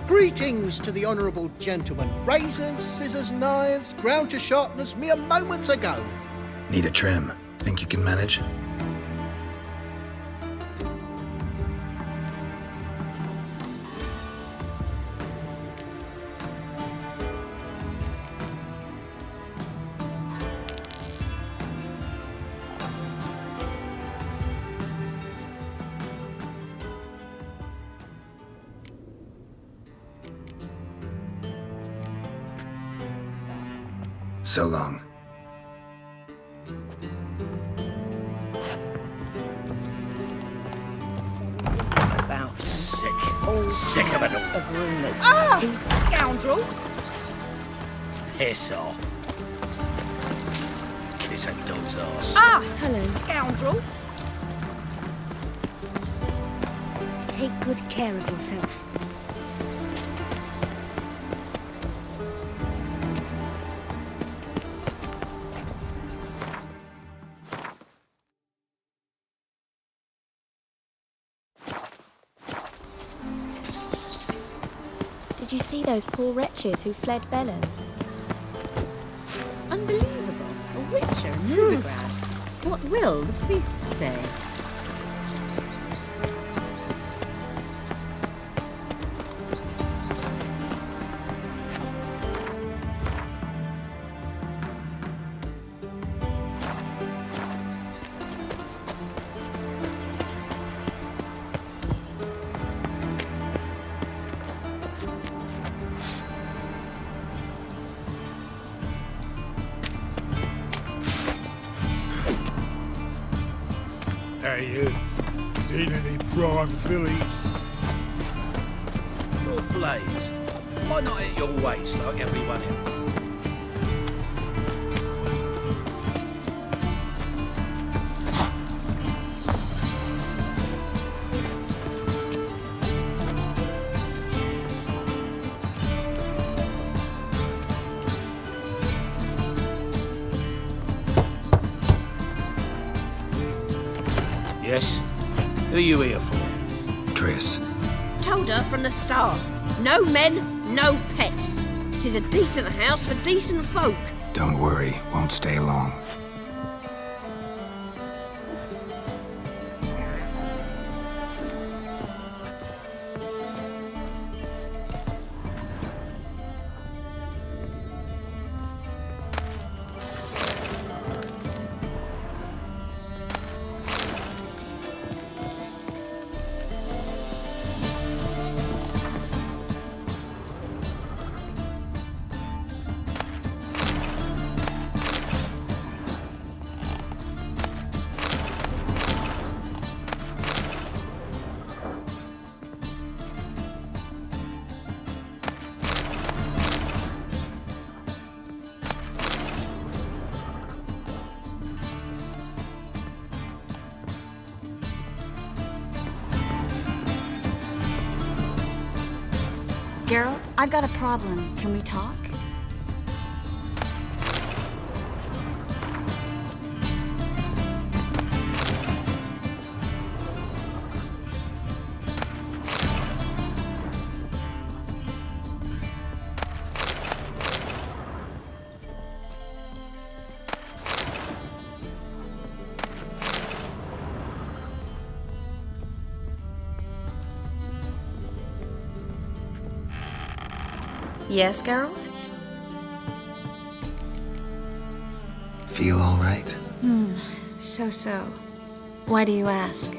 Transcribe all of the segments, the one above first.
Greetings to the honourable gentleman. Razors, scissors, knives, ground to sharpness mere moments ago. Need a trim. Think you can manage? So long. About sick. Sick of it all. Of rumours. Ah! Scoundrel! Piss off. Kiss a dog's arse. Ah! Hello. Scoundrel! Take good care of yourself. Did you see those poor wretches who fled Velen? Unbelievable. A witcher in Novigrad. What will the priest say? Hey, you. Seen any prime fillies? Your blades. Why not at your waist like everyone else? Yes? Who are you here for? Triss. Told her from the start. No men, no pets. 'Tis a decent house for decent folk. Don't worry, won't stay long. Geralt, I've got a problem. Can we talk? Yes, Geralt? Feel all right? So. Why do you ask?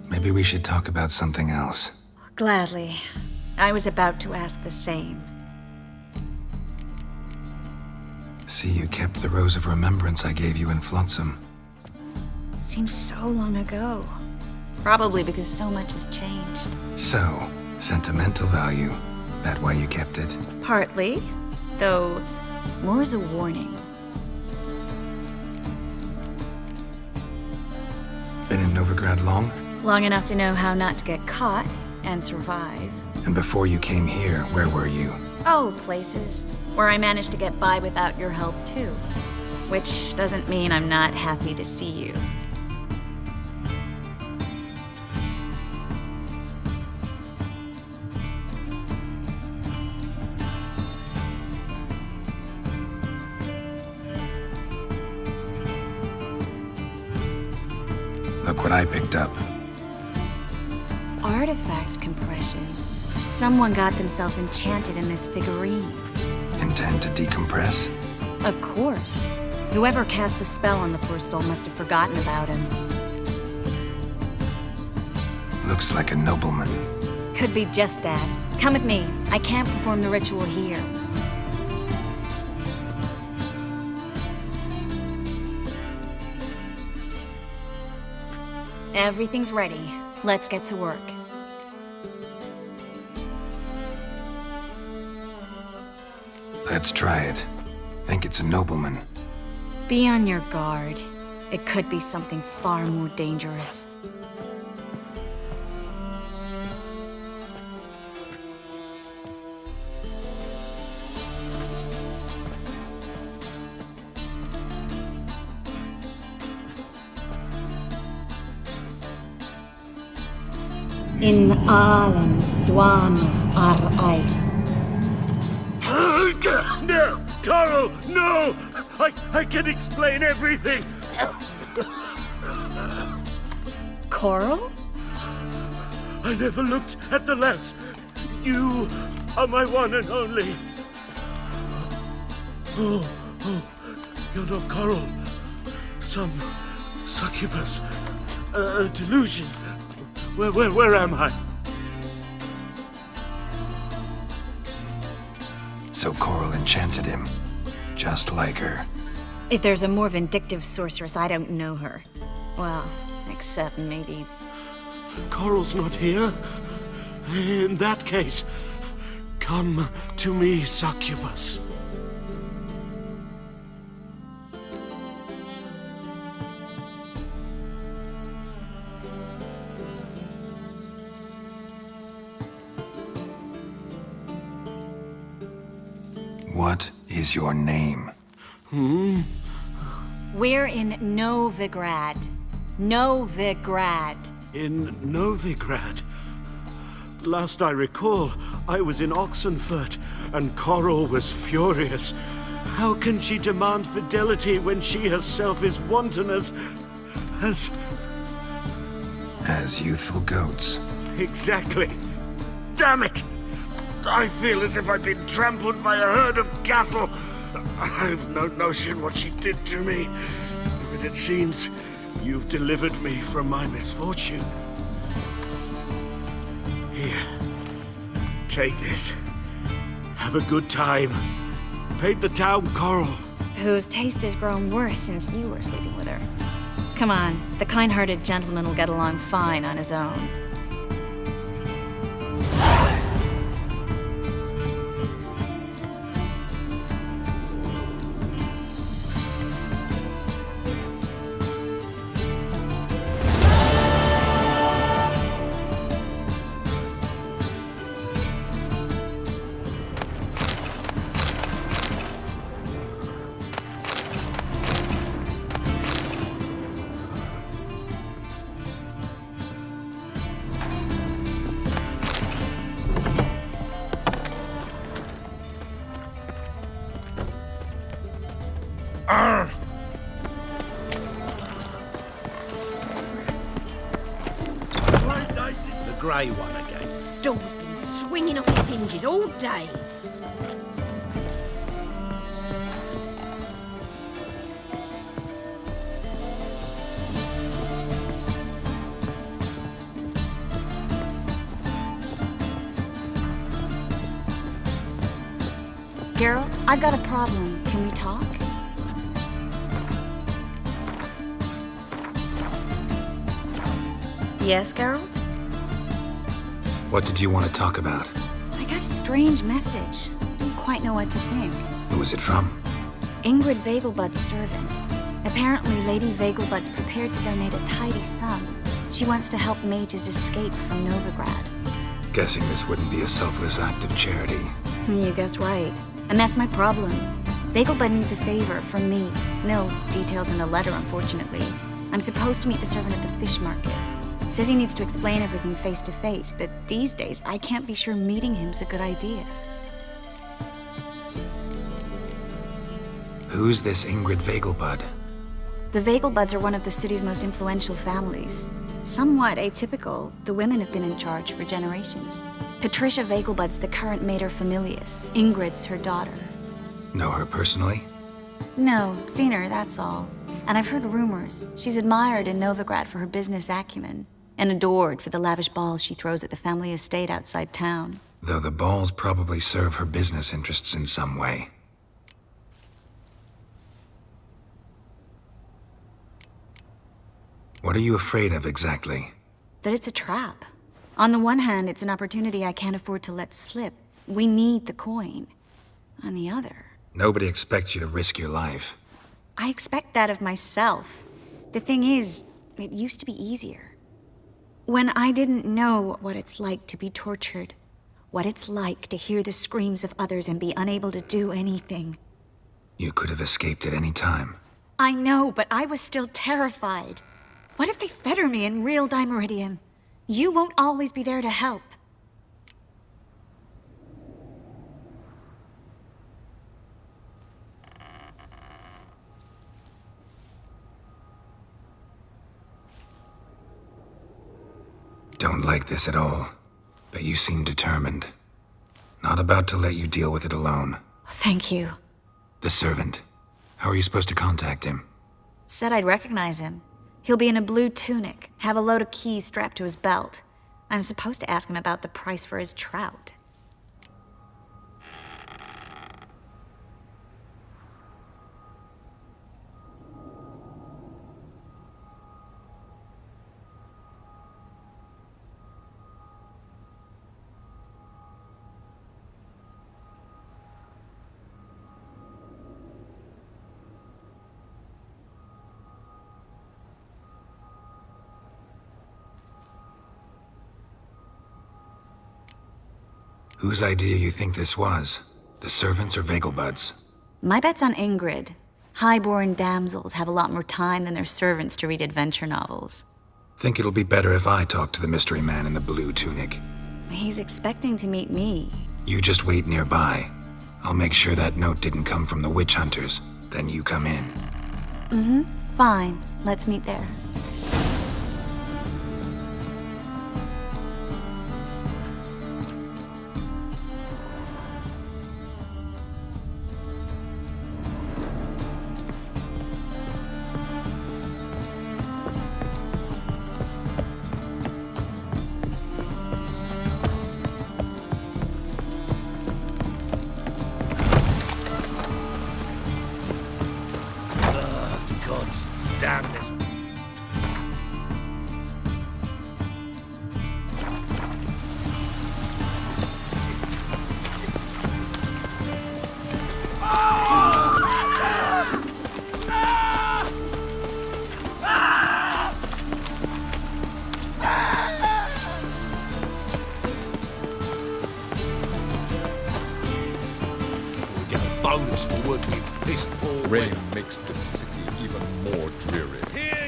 Maybe we should talk about something else. Gladly. I was about to ask the same. See, you kept the Rose of Remembrance I gave you in Flotsam. Seems so long ago. Probably because so much has changed. So, sentimental value. That why you kept it? Partly, though more as a warning. Been in Novigrad long? Long enough to know how not to get caught and survive. And before you came here, where were you? Oh, places where I managed to get by without your help too. Which doesn't mean I'm not happy to see you. Look what I picked up. Artifact compression. Someone got themselves enchanted in this figurine. Intend to decompress? Of course. Whoever cast the spell on the poor soul must have forgotten about him. Looks like a nobleman. Could be just that. Come with me. I can't perform the ritual here. Everything's ready. Let's get to work. Let's try it. Think it's a nobleman. Be on your guard. It could be something far more dangerous. In Allen, Dwan, Ar-Ice. No! Coral, no! I can explain everything! Coral? I never looked at the lass. You are my one and only. Oh, you're not Coral. Some succubus. A delusion. Where am I? So Coral enchanted him. Just like her. If there's a more vindictive sorceress, I don't know her. Well, except maybe... Coral's not here. In that case, come to me, succubus. What is your name? We're in Novigrad. Novigrad. In Novigrad. Last I recall, I was in Oxenfurt, and Coral was furious. How can she demand fidelity when she herself is wanton as youthful goats. Exactly. Damn it! I feel as if I've been trampled by a herd of cattle. I've no notion what she did to me, but it seems you've delivered me from my misfortune. Here, take this. Have a good time. Paint the town Coral. Whose taste has grown worse since you were sleeping with her. Come on, the kind-hearted gentleman will get along fine on his own. The grey one again. Door's been swinging off its hinges all day. Geralt, I've got a problem. Can we talk? Yes, Geralt? What did you want to talk about? I got a strange message. Didn't quite know what to think. Who was it from? Ingrid Vegelbud's servant. Apparently, Lady Vegelbud's prepared to donate a tidy sum. She wants to help mages escape from Novigrad. Guessing this wouldn't be a selfless act of charity. You guess right. And that's my problem. Vegelbud needs a favor from me. No details in the letter, unfortunately. I'm supposed to meet the servant at the fish market. Says he needs to explain everything face to face, but these days I can't be sure meeting him's a good idea. Who's this Ingrid Vegelbud? The Vegelbuds are one of the city's most influential families. Somewhat atypical, the women have been in charge for generations. Patricia Vegelbud's the current mater familias. Ingrid's her daughter. Know her personally? No, seen her, that's all. And I've heard rumors. She's admired in Novigrad for her business acumen, and adored for the lavish balls she throws at the family estate outside town. Though the balls probably serve her business interests in some way. What are you afraid of exactly? That it's a trap. On the one hand, it's an opportunity I can't afford to let slip. We need the coin. On the other... Nobody expects you to risk your life. I expect that of myself. The thing is, it used to be easier. When I didn't know what it's like to be tortured, what it's like to hear the screams of others and be unable to do anything. You could have escaped at any time. I know, but I was still terrified. What if they fetter me in real Dimeridium? You won't always be there to help. Don't like this at all, but you seem determined. Not about to let you deal with it alone. Thank you. The servant. How are you supposed to contact him? Said I'd recognize him. He'll be in a blue tunic, have a load of keys strapped to his belt. I'm supposed to ask him about the price for his trout. Whose idea you think this was? The servants or Vegelbuds? My bet's on Ingrid. Highborn damsels have a lot more time than their servants to read adventure novels. Think it'll be better if I talk to the mystery man in the blue tunic. He's expecting to meet me. You just wait nearby. I'll make sure that note didn't come from the witch hunters. Then you come in. Fine. Let's meet there. God's damn this. We get a bonus for working in piss poor Rain weather. makes the city even more dreary. Hear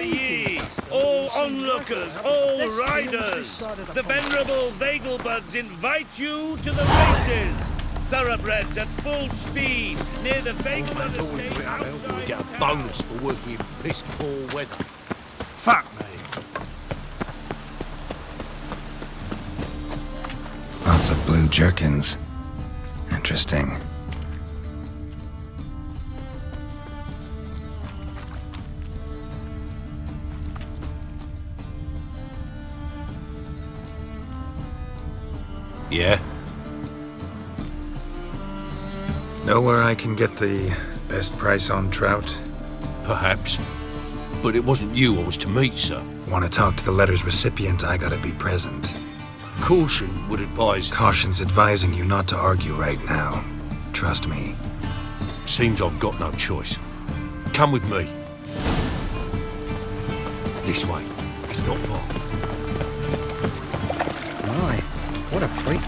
ye, all onlookers, all riders. The venerable Vegelbuds invite you to the races. Thoroughbreds at full speed near the Vegelbud estate outside We get a town. bonus for working in piss poor weather. Fuck me. Lots of blue jerkins. Interesting. Yeah? Know where I can get the best price on trout? Perhaps. But it wasn't you I was to meet, sir. Want to talk to the letter's recipient, I gotta be present. Caution would advise... Caution's advising you not to argue right now. Trust me. Seems I've got no choice. Come with me. This way. It's not far. My, what a freak.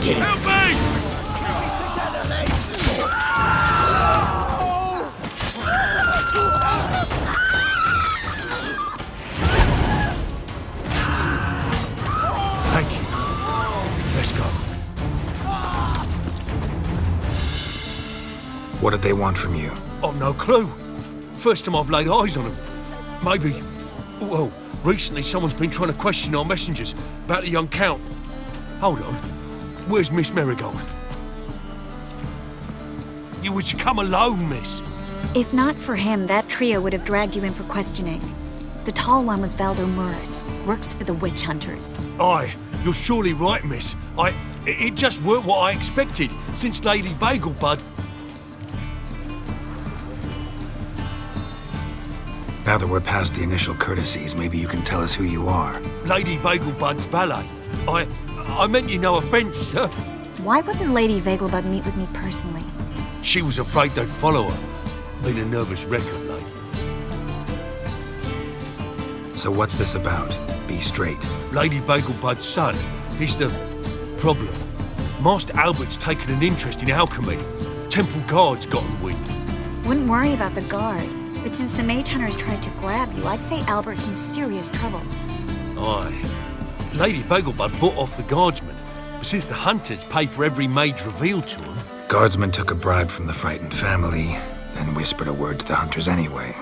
Get it. Help me! Thank you. Let's go. What did they want from you? I've no clue. First time I've laid eyes on them. Maybe... Well, recently someone's been trying to question our messengers about the young Count. Hold on. Where's Miss Marigold? You was to come alone, miss. If not for him, that trio would have dragged you in for questioning. The tall one was Valdo Murris, works for the witch hunters. Aye, you're surely right, miss. It just weren't what I expected, since Lady Vegelbud... Now that we're past the initial courtesies, maybe you can tell us who you are. Lady Vegelbud's valet. I meant you no offence, sir. Why wouldn't Lady Vegelbud meet with me personally? She was afraid they'd follow her. Been a nervous wreck of late. So what's this about? Be straight. Lady Vegelbud's son, he's the problem. Master Albert's taken an interest in alchemy. Temple guards gotten wind. Wouldn't worry about the guard, but since the mage hunters tried to grab you, I'd say Albert's in serious trouble. Aye. Lady Vegelbud bought off the guardsmen, but since the hunters pay for every mage revealed to them... Guardsmen took a bribe from the frightened family, then whispered a word to the hunters anyway.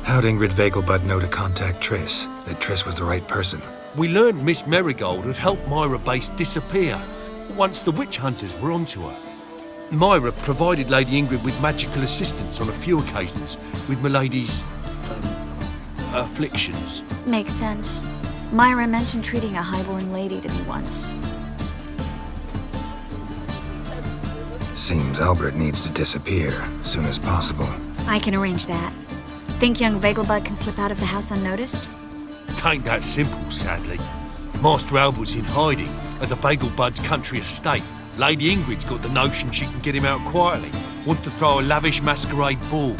How'd Ingrid Vegelbud know to contact Triss? That Triss was the right person? We learned Miss Marigold had helped Myra Base disappear once the witch hunters were onto her. Myra provided Lady Ingrid with magical assistance on a few occasions with Milady's... afflictions. Makes sense. Myra mentioned treating a highborn lady to me once. Seems Albert needs to disappear as soon as possible. I can arrange that. Think young Vegelbud can slip out of the house unnoticed? Tain't that simple, sadly. Master Albert's in hiding at the Vegelbud's country estate. Lady Ingrid's got the notion she can get him out quietly. Want to throw a lavish masquerade ball.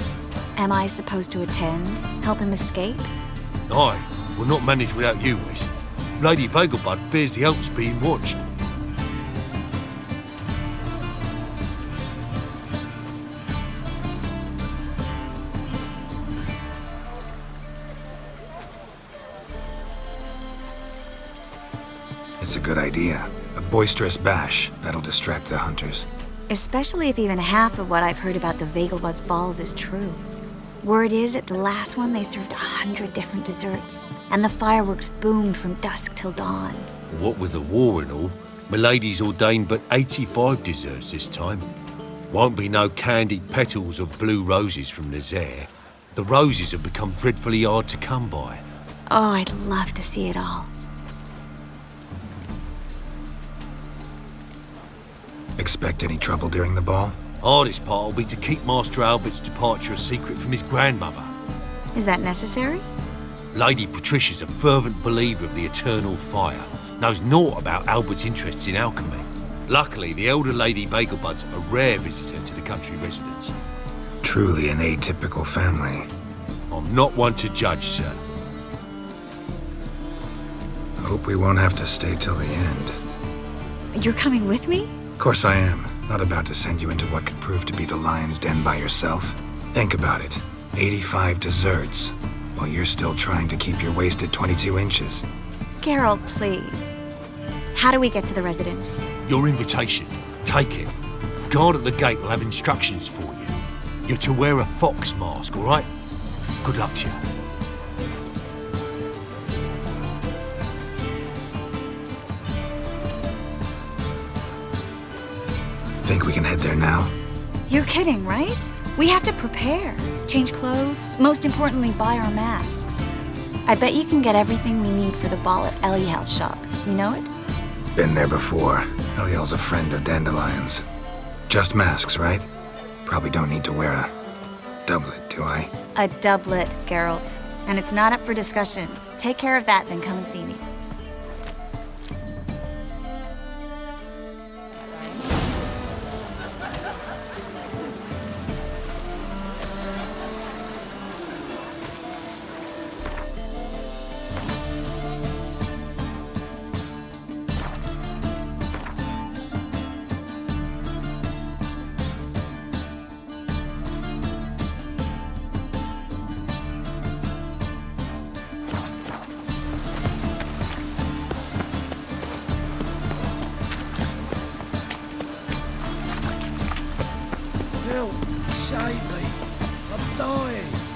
Am I supposed to attend? Help him escape? Aye, we'll not manage without you, miss. Lady Vegelbud fears the help's being watched. It's a good idea. A boisterous bash that'll distract the hunters. Especially if even half of what I've heard about the Vegelbud's balls is true. Word is, at the last one they served 100 different desserts, and the fireworks boomed from dusk till dawn. What with the war and all, Milady's ordained but 85 desserts this time. Won't be no candied petals of blue roses from Nazaire. The roses have become dreadfully hard to come by. Oh, I'd love to see it all. Expect any trouble during the ball? Hardest part will be to keep Master Albert's departure a secret from his grandmother. Is that necessary? Lady Patricia's a fervent believer of the eternal fire, knows naught about Albert's interests in alchemy. Luckily, the elder Lady Vegelbud's a rare visitor to the country residence. Truly an atypical family. I'm not one to judge, sir. Hope we won't have to stay till the end. You're coming with me? Of course I am. Not about to send you into what could prove to be the lion's den by yourself. Think about it. 85 desserts, while you're still trying to keep your waist at 22 inches. Geralt, please. How do we get to the residence? Your invitation. Take it. Guard at the gate will have instructions for you. You're to wear a fox mask, all right? Good luck to you. Think we can head there now? You're kidding, right? We have to prepare. Change clothes, most importantly, buy our masks. I bet you can get everything we need for the ball at Eliel's shop. You know it? Been there before. Eliel's a friend of Dandelion's. Just masks, right? Probably don't need to wear a doublet, do I? A doublet, Geralt. And it's not up for discussion. Take care of that, then come and see me. Help! Save me! I'm dying!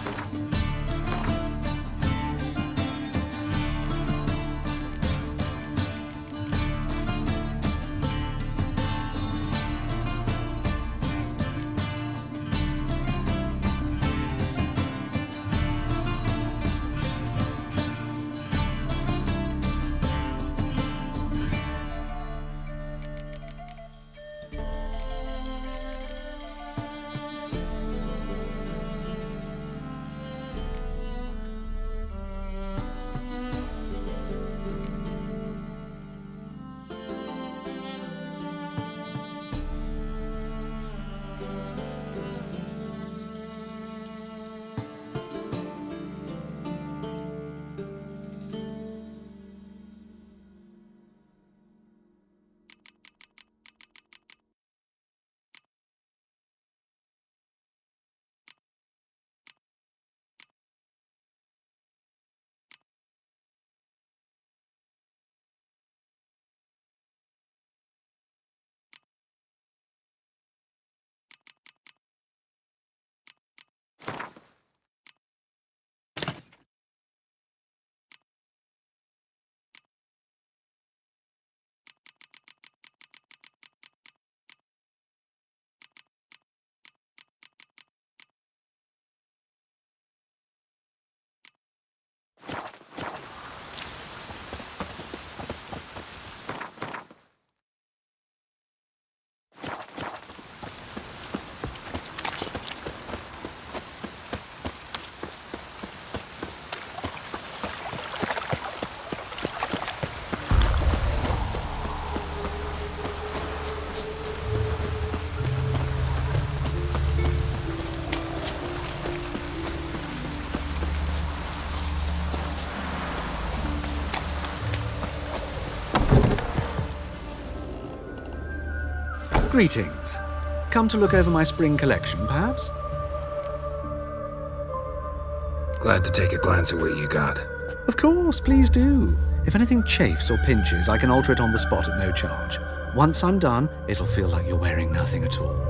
Greetings. Come to look over my spring collection, perhaps? Glad to take a glance at what you got. Of course, please do. If anything chafes or pinches, I can alter it on the spot at no charge. Once I'm done, it'll feel like you're wearing nothing at all.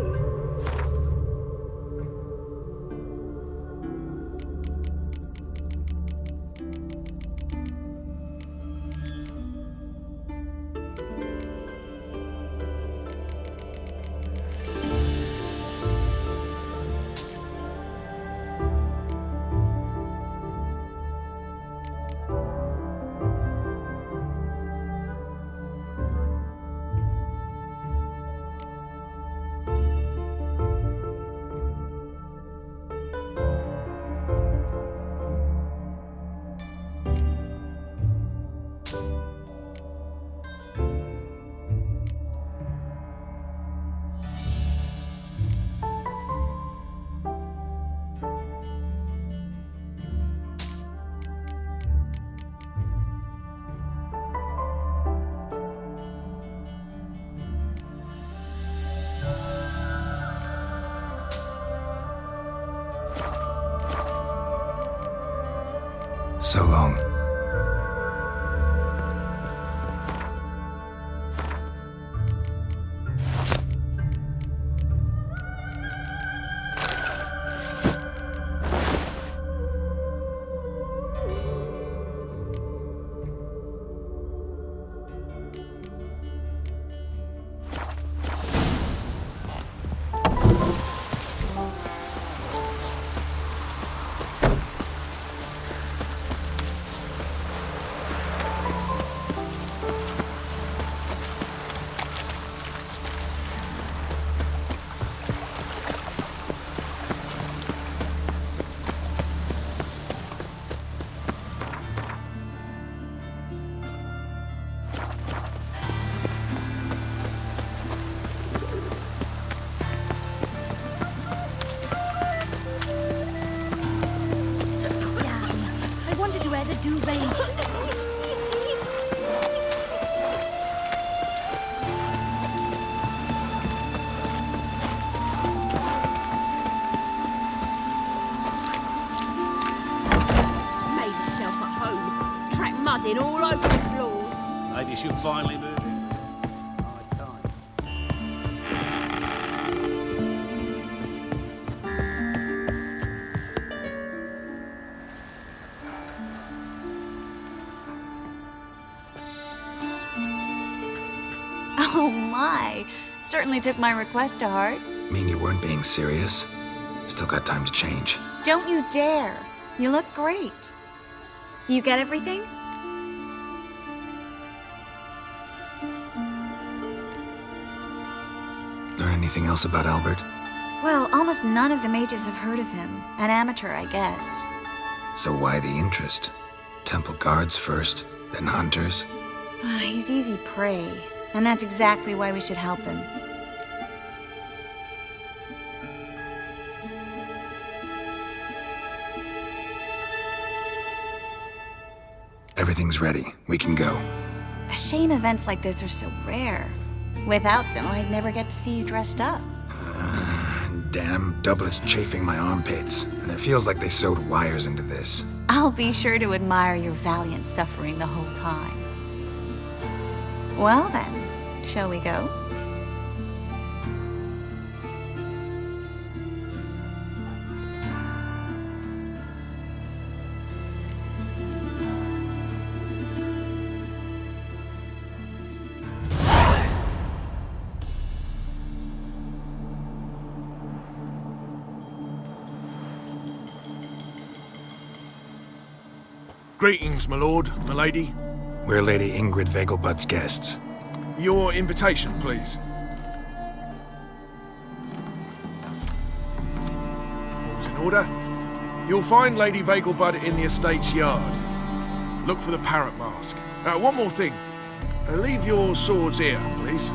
So long. The duvets. Made yourself at home. Track mudding all over the floors. Maybe she'll finally move in. my. Certainly took my request to heart. Mean you weren't being serious? Still got time to change. Don't you dare. You look great. You get everything? Learn anything else about Albert? Well, almost none of the mages have heard of him. An amateur, I guess. So why the interest? Temple guards first, then hunters? He's easy prey, and that's exactly why we should help him. Everything's ready. We can go. A shame events like this are so rare. Without them, I'd never get to see you dressed up. Damn doublet's chafing my armpits, and it feels like they sewed wires into this. I'll be sure to admire your valiant suffering the whole time. Well then, shall we go? Greetings, my lord, my lady. We're Lady Ingrid Vegelbud's guests. Your invitation, please. All's in order. You'll find Lady Vegelbud in the estate's yard. Look for the parrot mask. One more thing. Leave your swords here, please.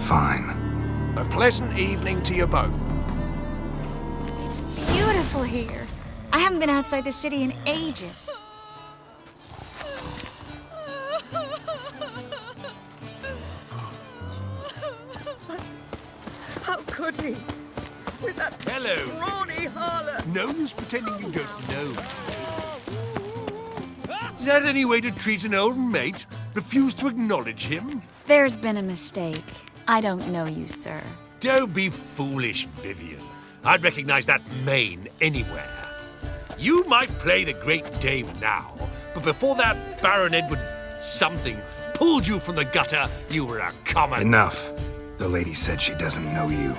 Fine. A pleasant evening to you both. It's beautiful here. I haven't been outside the city in ages. How could he? With that scrawny harlot. No use pretending you don't know. Is that any way to treat an old mate? Refuse to acknowledge him? There's been a mistake. I don't know you, sir. Don't be foolish, Vivian. I'd recognize that mane anywhere. You might play the Great Dame now, but before that Baron Edward something pulled you from the gutter, you were a common... Enough. The lady said she doesn't know you.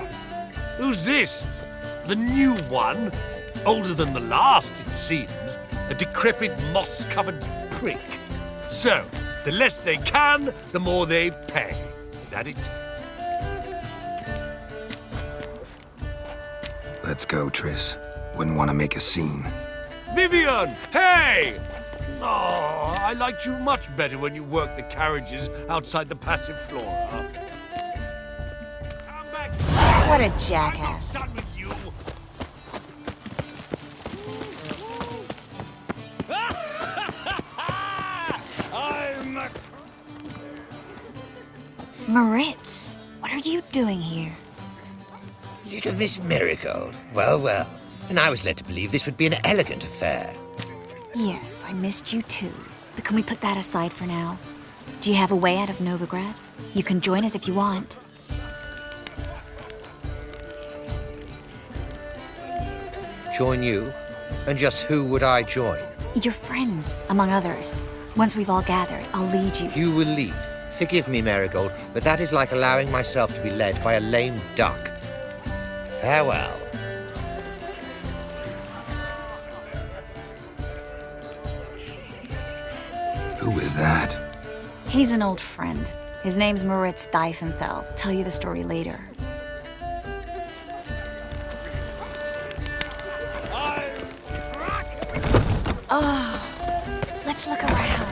Who's this? The new one? Older than the last, it seems. A decrepit, moss-covered prick. So, the less they can, the more they pay. Is that it? Let's go, Triss. Wouldn't want to make a scene. Vivian! Hey! Oh, I liked you much better when you worked the carriages outside the passive flora. Come back. What a jackass. I'm not done with you. Moritz, what are you doing here? Little Miss Marigold. Well, well. And I was led to believe this would be an elegant affair. Yes, I missed you too. But can we put that aside for now? Do you have a way out of Novigrad? You can join us if you want. Join you? And just who would I join? Your friends, among others. Once we've all gathered, I'll lead you. You will lead. Forgive me, Marigold, but that is like allowing myself to be led by a lame duck. Farewell. Who is that? He's an old friend. His name's Moritz Diefenthal. Tell you the story later. Oh, let's look around.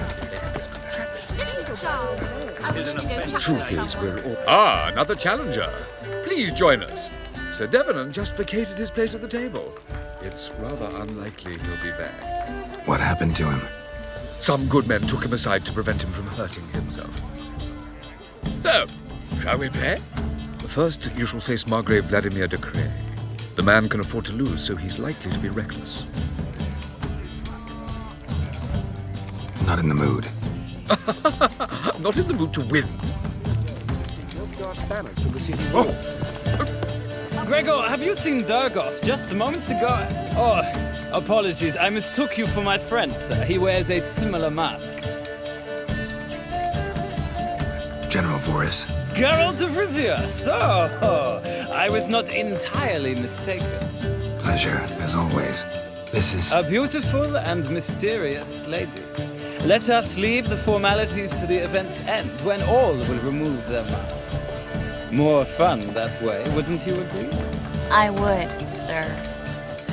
Truth is, we're all... Ah, another challenger. Please join us. Sir Devenant just vacated his place at the table. It's rather unlikely he'll be back. What happened to him? Some good men took him aside to prevent him from hurting himself. So, shall we play? First, you shall face Margrave Vladimir de Cray. The man can afford to lose, so he's likely to be reckless. Not in the mood. Not in the mood to win. Gregor, have you seen Durgoth just moments ago? Oh, Apologies, I mistook you for my friend, sir. He wears a similar mask. General Voris. Geralt of Rivia, so I was not entirely mistaken. Pleasure, as always. This is... A beautiful and mysterious lady. Let us leave the formalities to the event's end, when all will remove their masks. More fun that way, wouldn't you agree? I would, sir.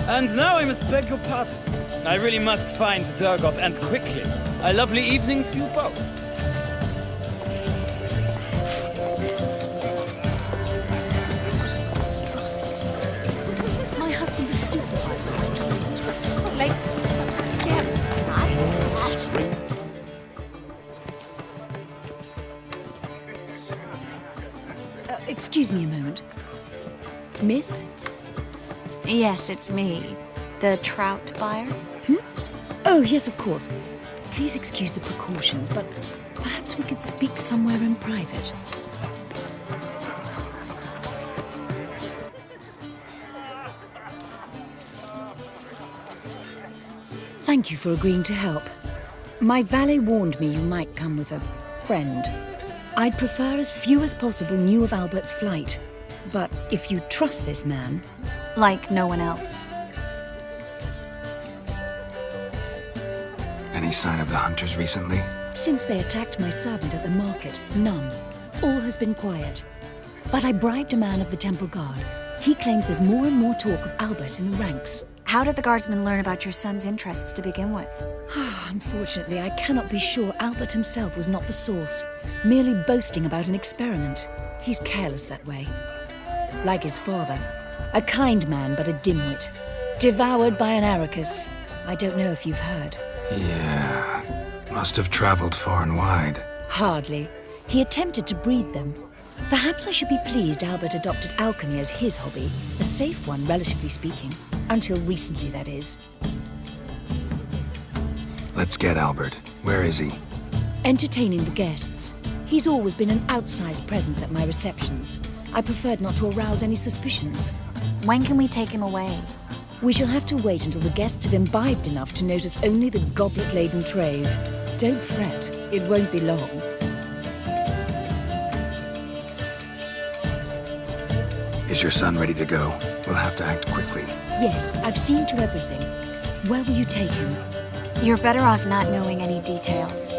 And now I must beg your pardon. I really must find Durgoff, and quickly. A lovely evening to you both. Monstrosity. My husband's a supervisor by trade. Late for supper again. Excuse me a moment. Miss? Yes, it's me. The trout buyer? Oh, yes, of course. Please excuse the precautions, but perhaps we could speak somewhere in private. Thank you for agreeing to help. My valet warned me you might come with a friend. I'd prefer as few as possible knew of Albert's flight. But if you trust this man... Like no one else. Any sign of the hunters recently? Since they attacked my servant at the market, none. All has been quiet. But I bribed a man of the Temple Guard. He claims there's more and more talk of Albert in the ranks. How did the guardsmen learn about your son's interests to begin with? Unfortunately, I cannot be sure Albert himself was not the source, merely boasting about an experiment. He's careless that way. Like his father. A kind man, but a dimwit. Devoured by an Arrakis. I don't know if you've heard. Yeah. Must have traveled far and wide. Hardly. He attempted to breed them. Perhaps I should be pleased Albert adopted alchemy as his hobby. A safe one, relatively speaking. Until recently, that is. Let's get Albert. Where is he? Entertaining the guests. He's always been an outsized presence at my receptions. I preferred not to arouse any suspicions. When can we take him away? We shall have to wait until the guests have imbibed enough to notice only the goblet-laden trays. Don't fret, it won't be long. Is your son ready to go? We'll have to act quickly. Yes, I've seen to everything. Where will you take him? You're better off not knowing any details.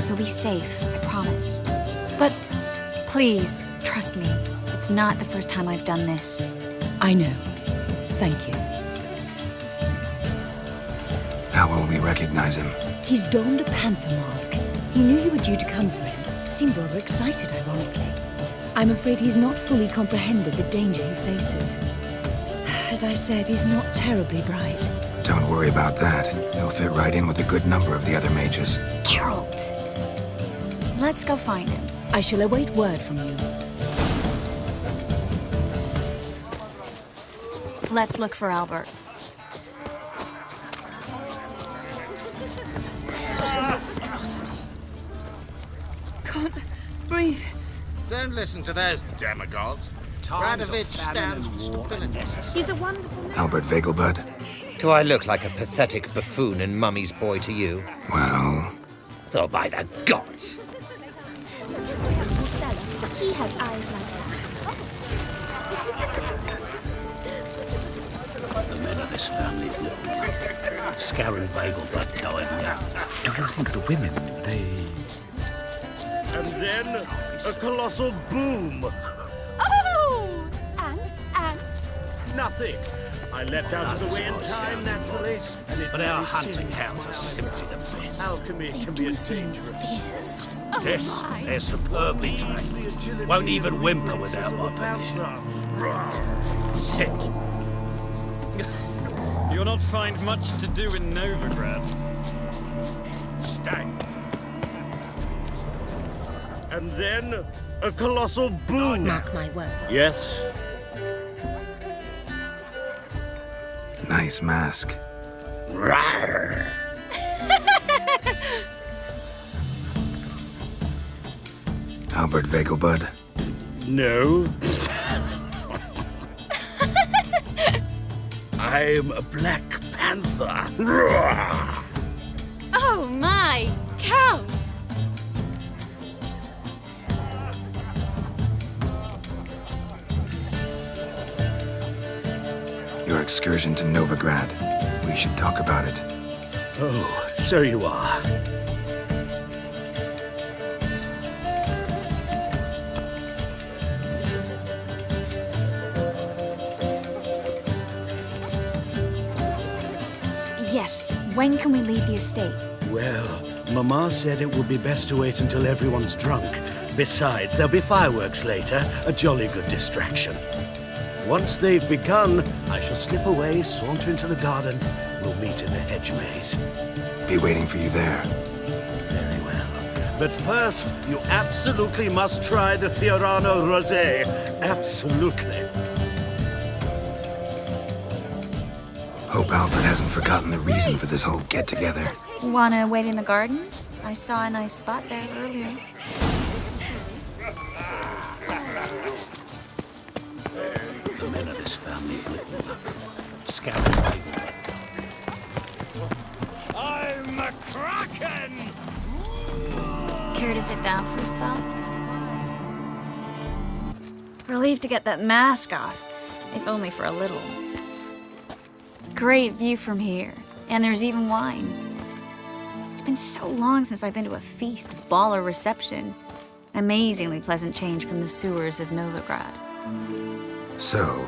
He'll be safe, I promise. But... Please, trust me. It's not the first time I've done this. I know. Thank you. How will we recognize him? He's donned a panther mask. He knew you were due to come for him. Seemed rather excited, ironically. I'm afraid he's not fully comprehended the danger he faces. As I said, he's not terribly bright. Don't worry about that. He'll fit right in with a good number of the other mages. Geralt! Let's go find him. I shall await word from you. Let's look for Albert. What a monstrosity. Can't breathe. Don't listen to those demagogues. Radovid stands for stability. He's a wonderful man. Albert Vegelbud? Do I look like a pathetic buffoon and Mummy's boy to you? Well... Oh, by the gods! He had eyes like that. The men of this family have lived. Scarron Vegelbud died young. Do you think the women, they... And then, a colossal boom. Oh! And? Nothing. I leapt out of the way in time, naturally. But our hunting hounds are simply the best. Alchemy can be as dangerous. Yes, they're superbly trained. Won't even whimper without my permission. Sit. You'll not find much to do in Novigrad. Stay. And then, a colossal boom. Mark my words. Yes. Nice mask. Rawr. Albert Vegelbud? No. I'm a Black Panther. Oh my, Count! Your excursion to Novigrad. We should talk about it. Oh, so you are. Yes, when can we leave the estate? Well, Mama said it would be best to wait until everyone's drunk. Besides, there'll be fireworks later, a jolly good distraction. Once they've begun, I shall slip away, saunter into the garden. We'll meet in the hedge maze. Be waiting for you there. Very well. But first, you absolutely must try the Fiorano Rosé. Absolutely. Hope Albert hasn't forgotten the reason for this whole get-together. Wanna wait in the garden? I saw a nice spot there earlier. The men of this family have little luck. Scattered people. I'm a Kraken! Care to sit down for a spell? Relieved to get that mask off, if only for a little. Great view from here, and there's even wine. It's been so long since I've been to a feast, ball, or reception. Amazingly pleasant change from the sewers of Novigrad. So,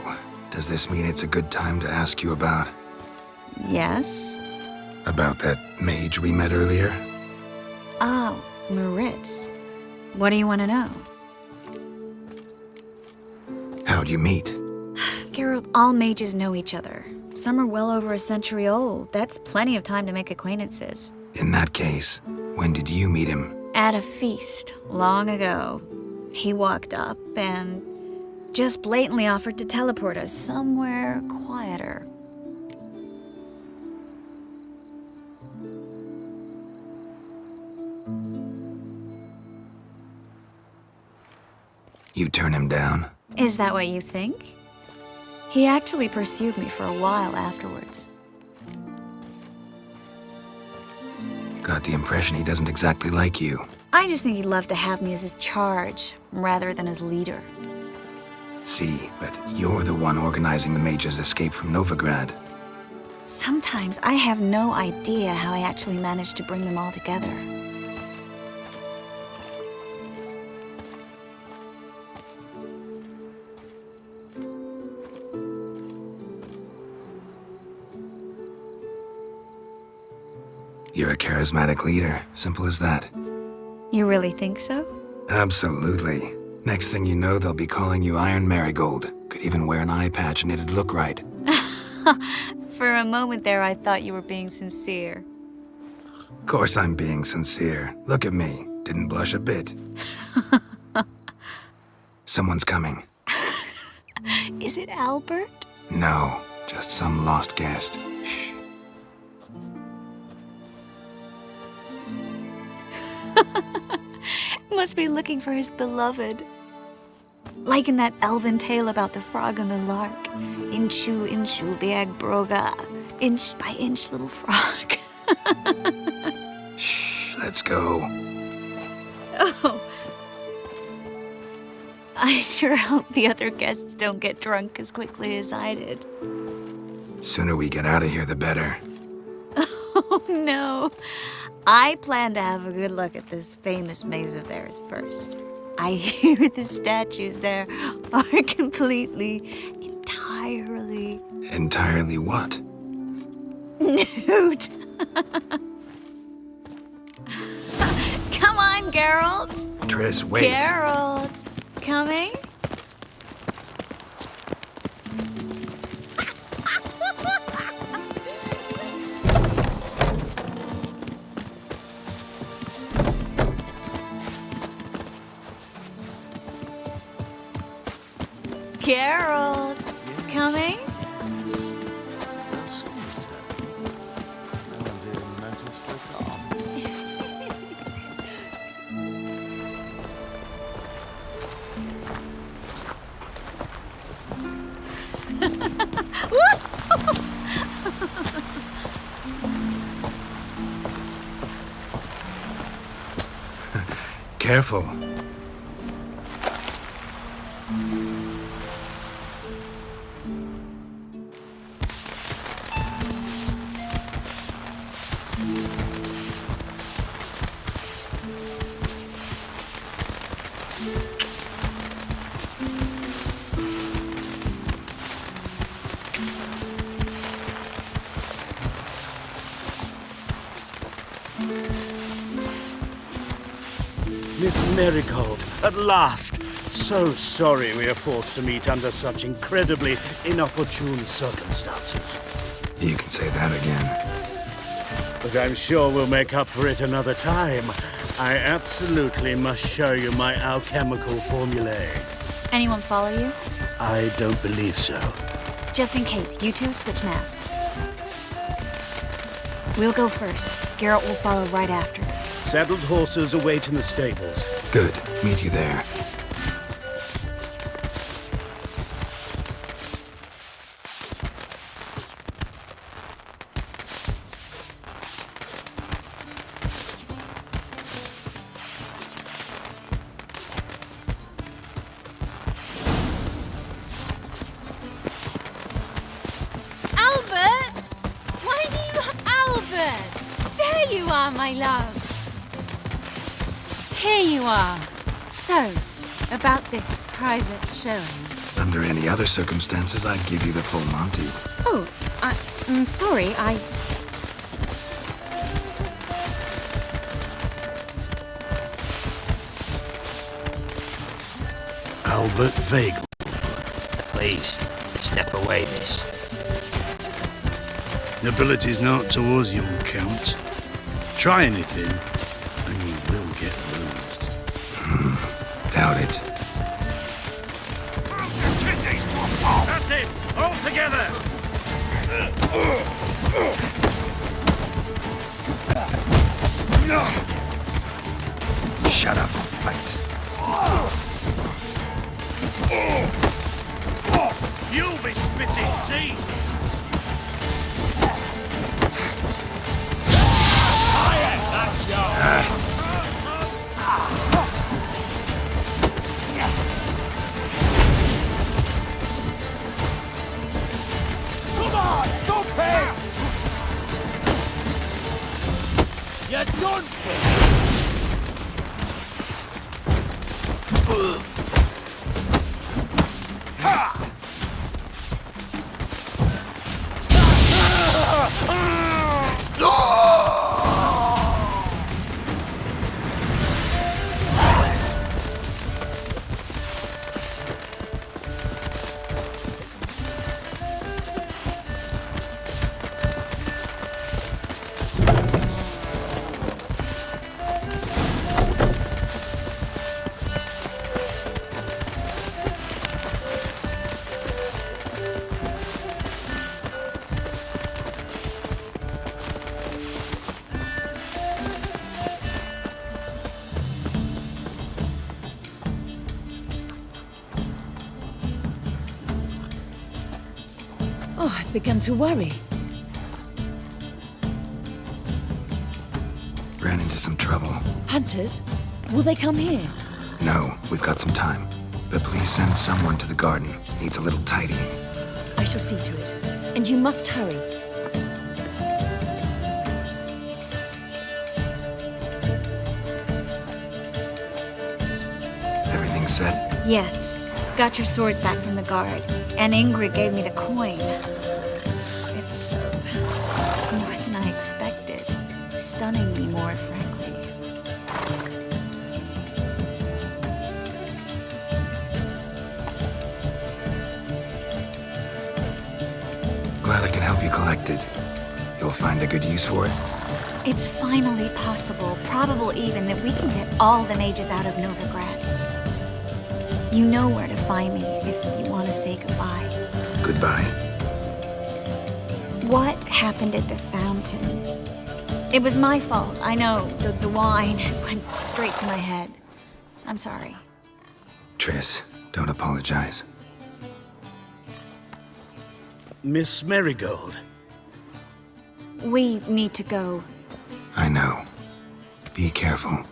does this mean it's a good time to ask you about... Yes? About that mage we met earlier? Oh, Moritz. What do you want to know? How'd you meet? Geralt, all mages know each other. Some are well over a century old. That's plenty of time to make acquaintances. In that case, when did you meet him? At a feast, long ago. He walked up and just blatantly offered to teleport us somewhere quieter. You turn him down? Is that what you think? He actually pursued me for a while afterwards. Got the impression he doesn't exactly like you. I just think he'd love to have me as his charge, rather than his leader. See, but you're the one organizing the mage's escape from Novigrad. Sometimes I have no idea how I actually managed to bring them all together. You're a charismatic leader. Simple as that. You really think so? Absolutely. Next thing you know, they'll be calling you Iron Marigold. Could even wear an eye patch and it'd look right. For a moment there, I thought you were being sincere. Of course I'm being sincere. Look at me. Didn't blush a bit. Someone's coming. Is it Albert? No, just some lost guest. Shh. Must be looking for his beloved. Like in that elven tale about the frog and the lark. Inchu, inchu, biag broga. Inch by inch, little frog. Shh, let's go. Oh. I sure hope the other guests don't get drunk as quickly as I did. Sooner we get out of here, the better. Oh, no. I plan to have a good look at this famous maze of theirs first. I hear the statues there are completely, entirely... Entirely what? Nude. Come on, Geralt. Triss, wait. Geralt. Coming? Geralt, coming? Careful. Miss Marigold, at last! So sorry we are forced to meet under such incredibly inopportune circumstances. You can say that again. But I'm sure we'll make up for it another time. I absolutely must show you my alchemical formulae. Anyone follow you? I don't believe so. Just in case, you two switch masks. We'll go first. Garrett will follow right after. Saddled horses await in the stables. Good. Meet you there. Albert! Why do you... Albert! There you are, my love. Here you are. So, about this private showing. Under any other circumstances, I'd give you the full Monty. Oh, I'm sorry, Albert Vagel. Please, step away, miss. Nobility's not towards you, Count. Try anything, and you will get bruised. Doubt it. That's it! All together! Shut up and fight. You'll be spitting teeth! That's yours! Come on! Don't pay! You're done for! Oh, I'd begun to worry. Ran into some trouble. Hunters? Will they come here? No, we've got some time. But please send someone to the garden. Needs a little tidying. I shall see to it. And you must hurry. Everything set? yes. Got your swords back from the guard. And Ingrid gave me the coin. It's more than I expected. Stunningly more, frankly. Glad I can help you collect it. You'll find a good use for it? It's finally possible, probable even, that we can get all the mages out of Novigrad. You know where to find me if you want to say goodbye. Goodbye. What happened at the fountain? It was my fault, I know. The wine went straight to my head. I'm sorry. Triss, don't apologize. Miss Marigold. We need to go. I know. Be careful.